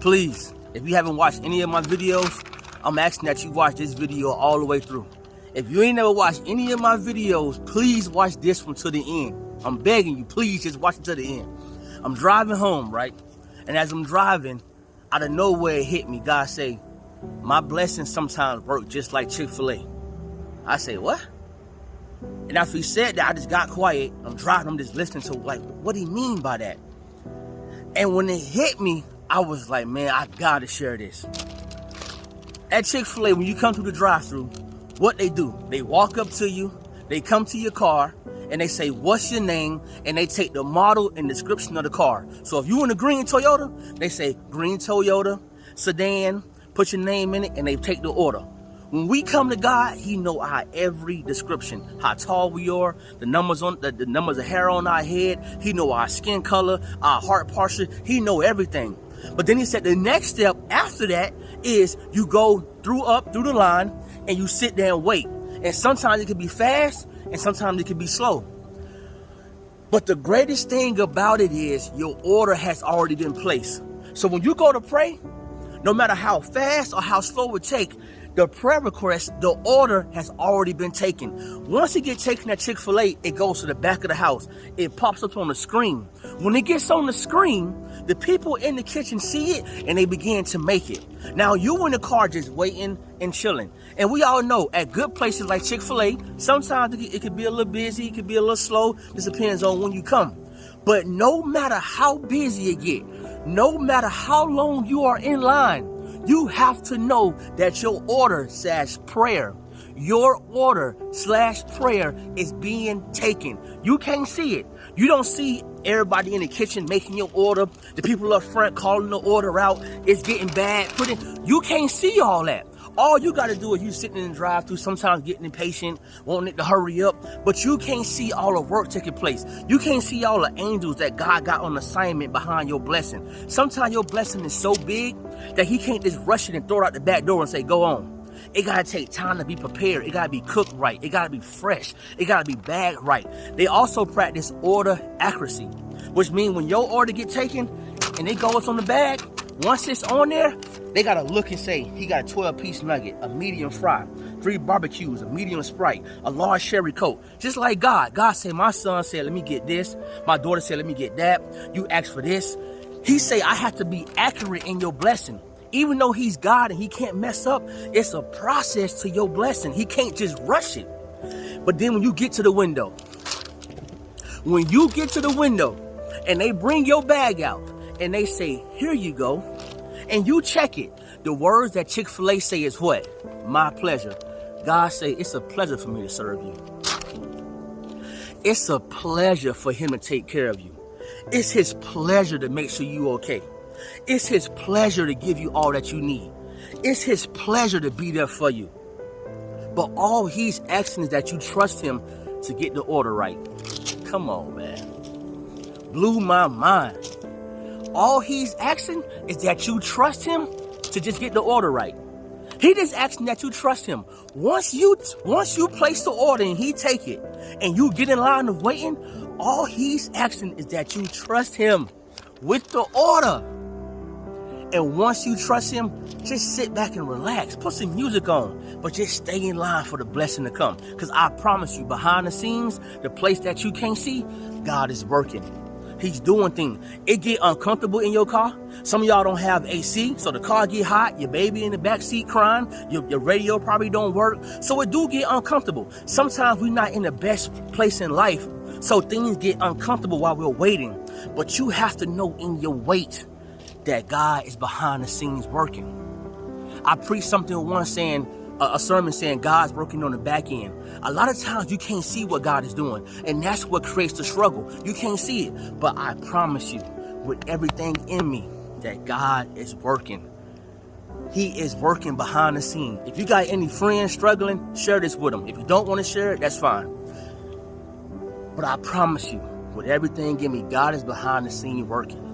Please, if you haven't watched any of my videos, I'm asking that you watch this video all the way through. If you ain't never watched any of my videos, please watch this one to the end. I'm begging you, please just watch it to the end. I'm driving home, right? And as I'm driving, out of nowhere it hit me. God say, my blessings sometimes work just like Chick-fil-A. I say, what? And after he said that, I just got quiet. I'm driving, I'm just listening to like, what do he mean by that? And when it hit me, I was like, man, I gotta share this. At Chick-fil-A, when you come through the drive-thru, what they do, they walk up to you, they come to your car, and they say, what's your name? And they take the model and description of the car. So if you in a green Toyota, they say green Toyota, sedan, put your name in it, and they take the order. When we come to God, he know our every description, how tall we are, the numbers on the numbers of hair on our head. He know our skin color, our heart posture. He know everything. But then he said the next step after that is you go through the line and you sit there and wait. And sometimes it can be fast and sometimes it can be slow. But the greatest thing about it is your order has already been placed. So when you go to pray, no matter how fast or how slow it take, the prayer request, the order has already been taken. Once it gets taken at Chick-fil-A, it goes to the back of the house. It pops up on the screen. When it gets on the screen, the people in the kitchen see it and they begin to make it. Now you in the car just waiting and chilling. And we all know at good places like Chick-fil-A, sometimes it could be a little busy, it could be a little slow. This depends on when you come. But no matter how busy it get, no matter how long you are in line, you have to know that your order/prayer, your order/prayer is being taken. You can't see it. You don't see everybody in the kitchen making your order. The people up front calling the order out. It's getting bad. You can't see all that. All you got to do is you sitting in the drive-thru, sometimes getting impatient, wanting it to hurry up, but you can't see all the work taking place. You can't see all the angels that God got on assignment behind your blessing. Sometimes your blessing is so big that he can't just rush it and throw it out the back door and say, go on. It got to take time to be prepared. It got to be cooked right. It got to be fresh. It got to be bagged right. They also practice order accuracy, which means when your order get taken and it goes on the bag, once it's on there, they got to look and say, he got a 12-piece nugget, a medium fry, 3 barbecues, a medium Sprite, a large Sherry Coke. Just like God. God said, my son said, let me get this. My daughter said, let me get that. You asked for this. He say, I have to be accurate in your blessing. Even though he's God and he can't mess up, it's a process to your blessing. He can't just rush it. But then when you get to the window, and they bring your bag out and they say, here you go, and you check it, the words that Chick-fil-A say is what? My pleasure. God say, it's a pleasure for me to serve you. It's a pleasure for him to take care of you. It's his pleasure to make sure you okay. It's his pleasure to give you all that you need. It's his pleasure to be there for you. But all he's asking is that you trust him to get the order right. Come on, man. Blew my mind. All he's asking is that you trust him to just get the order right. He just asking that you trust him. Once you place the order and he take it and you get in line of waiting, all he's asking is that you trust him with the order. And once you trust him, just sit back and relax. Put some music on, but just stay in line for the blessing to come. Because I promise you, behind the scenes, the place that you can't see, God is working. He's doing things. It get uncomfortable in your car. Some of y'all don't have AC, so the car get hot. Your baby in the back seat crying. Your radio probably don't work. So it do get uncomfortable. Sometimes we're not in the best place in life, so things get uncomfortable while we're waiting. But you have to know in your wait that God is behind the scenes working. I preached something once saying, a sermon saying God's working on the back end. A lot of times you can't see what God is doing, and that's what creates the struggle. You can't see it, but I promise you, with everything in me, that God is working. He is working behind the scene. If you got any friends struggling, share this with them. If you don't want to share it, that's fine. But I promise you, with everything in me, God is behind the scene working.